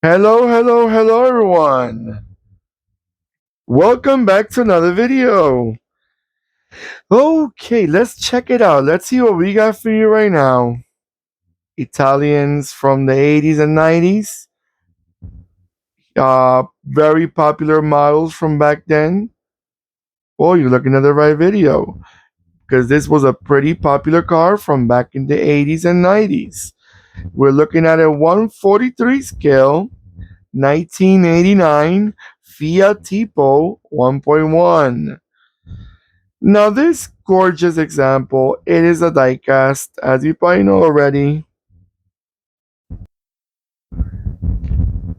Hello, hello, hello, everyone. Welcome back to another video. Okay, let's check it out. Let's see what we got for you right now. Italians from the 80s and 90s. Very popular models from back then. Oh, you're looking at the right video because this was a pretty popular car from back in the 80s and 90s. We're looking at a 143 scale 1989 Fiat Tipo 1.1. Now, this gorgeous example, it is a diecast, as you probably know already.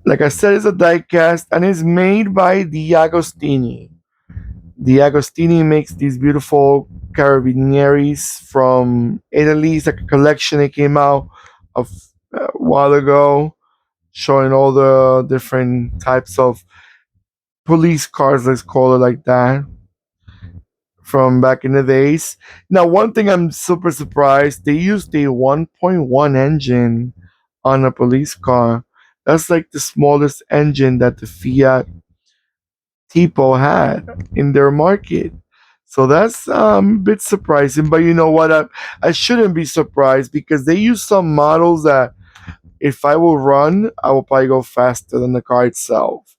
Like I said, it's a diecast and it's made by DeAgostini. DeAgostini makes these beautiful carabinieres from Italy. It's like a collection that came out a while ago, showing all the different types of police cars, let's call it like that, from back in the days. Now, one thing I'm super surprised, they used a 1.1 engine on a police car. That's like the smallest engine that the Fiat Tipo had in their market. So that's a bit surprising, but you know what? I shouldn't be surprised because they use some models that if I will run, I will probably go faster than the car itself.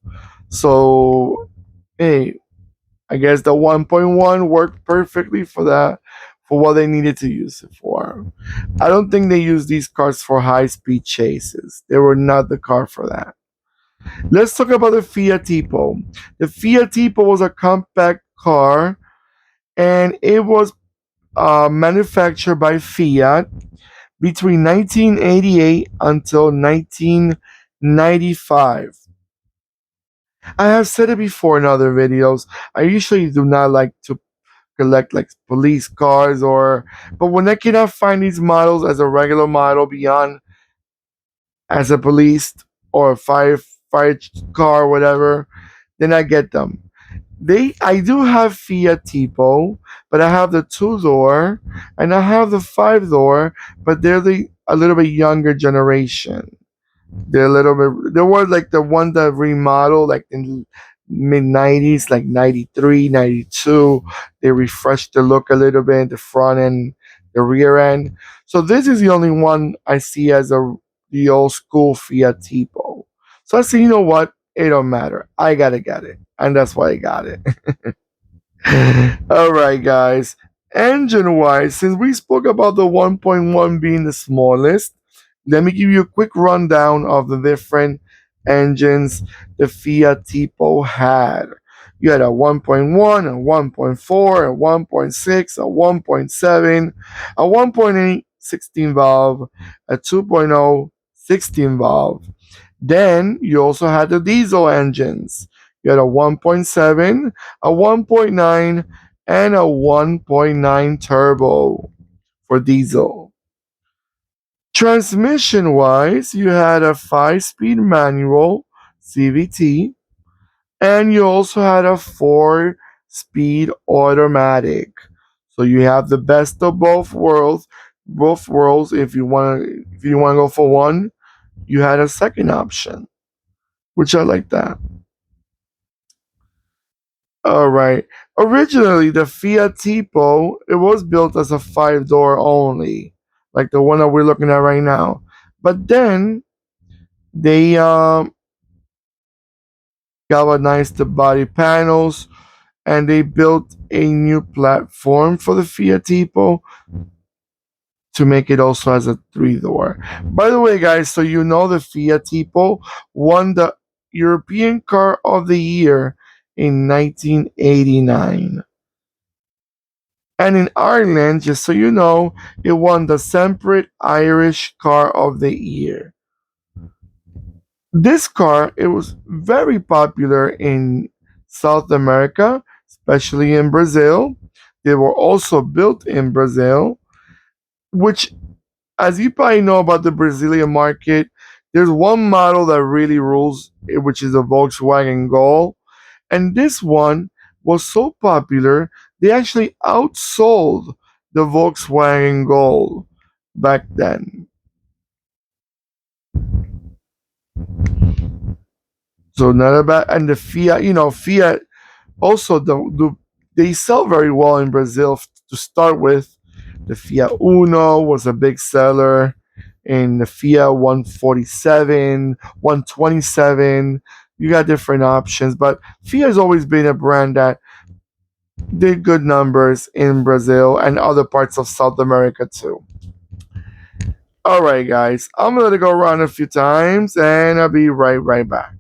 So, hey, I guess the 1.1 worked perfectly for that, for what they needed to use it for. I don't think they used these cars for high speed chases. They were not the car for that. Let's talk about the Fiat Tipo. The Fiat Tipo was a compact car and it was manufactured by Fiat between 1988 until 1995. I have said it before in other videos. I usually do not like to collect like police cars or but when I cannot find these models as a regular model beyond as a police or a fire car or whatever, then I get them. I do have Fiat Tipo, but I have the two door and I have the five door, but they're the a little bit younger generation. They're a little bit. They were like the one that remodeled like in mid 90s, like 93, 92. They refreshed the look a little bit, the front and the rear end. So this is the only one I see as the old school Fiat Tipo. So I said, you know what? It don't matter. I gotta get it, and that's why I got it. All right, guys. Engine wise, since we spoke about the 1.1 being the smallest, let me give you a quick rundown of the different engines the Fiat Tipo had. You had a 1.1, a 1.4, a 1.6, a 1.7, a 1.8 16 valve, a 2.0 16 valve. Then you also had the diesel engines. You had a 1.7, a 1.9, and a 1.9 turbo for diesel. Transmission wise, you had a 5 speed manual CVT, and you also had a 4 speed automatic. So you have the best of both worlds. Both worlds. If you want to go for one, you had a second option, which I like that. All right. Originally, the Fiat Tipo it was built as a five door only, like the one that we're looking at right now. But then they galvanized the body panels and they built a new platform for the Fiat Tipo to make it also as a three door. By the way, guys, so you know the Fiat Tipo won the European Car of the Year in 1989. And in Ireland, just so you know, it won the Semperit Irish Car of the Year. This car, it was very popular in South America, especially in Brazil. They were also built in Brazil, which, as you probably know about the Brazilian market, there's one model that really rules, which is a Volkswagen Gol. And this one was so popular, they actually outsold the Volkswagen Gol back then. So not a bad. And the Fiat, Fiat also they sell very well in Brazil to start with. The Fiat Uno was a big seller, and the Fiat 147, 127. You got different options, but Fiat has always been a brand that did good numbers in Brazil and other parts of South America too. All right, guys, I'm gonna let it go around a few times, and I'll be right back.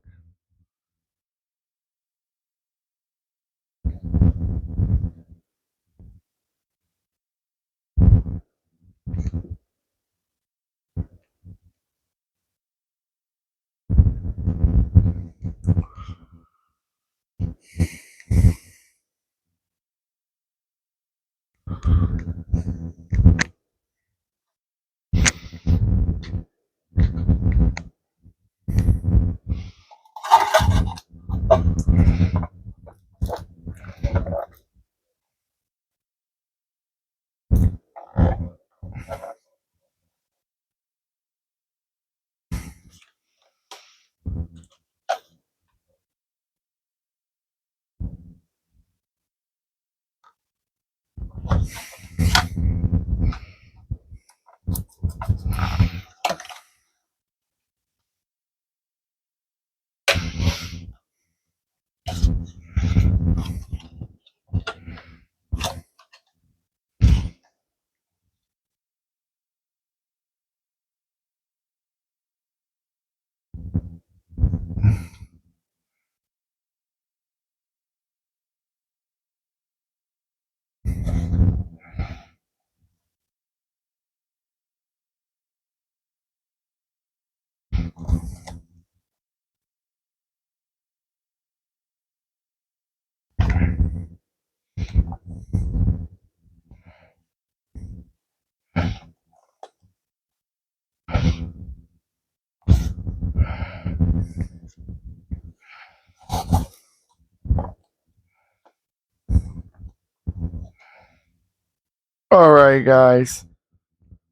All right, guys.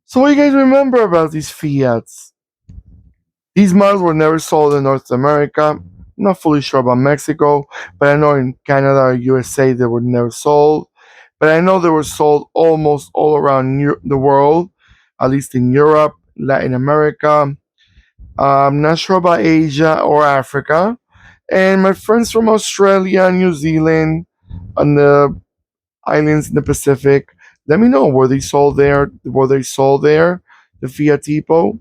So what do you guys remember about these Fiats? These models were never sold in North America. I'm not fully sure about Mexico, but I know in Canada or USA they were never sold. But I know they were sold almost all around the world, at least in Europe, Latin America. I'm not sure about Asia or Africa. And my friends from Australia and New Zealand on the islands in the Pacific, let me know, were they sold there? Were they sold there? The Fiat Tipo?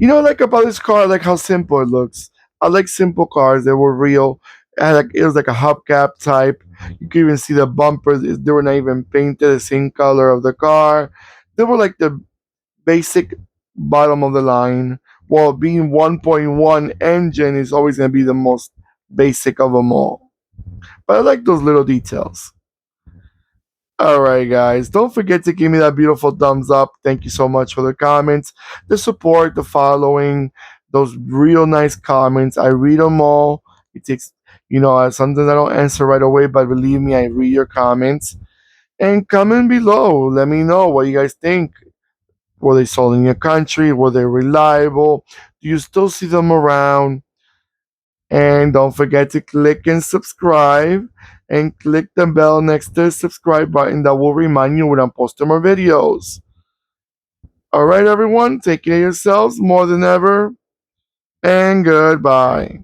Like about this car, I like how simple it looks. I like simple cars that were real. It was like a hubcap type. You could even see the bumpers. They were not even painted the same color of the car. They were like the basic bottom of the line. While being 1.1 engine is always going to be the most basic of them all. But I like those little details. All right, guys. Don't forget to give me that beautiful thumbs up. Thank you so much for the comments, the support, the following, those real nice comments. I read them all. It takes, sometimes I don't answer right away, but believe me, I read your comments. And comment below. Let me know what you guys think. Were they sold in your country? Were they reliable? Do you still see them around? And don't forget to click and subscribe and click the bell next to the subscribe button that will remind you when I'm posting more videos. All right, everyone, take care of yourselves more than ever, and goodbye.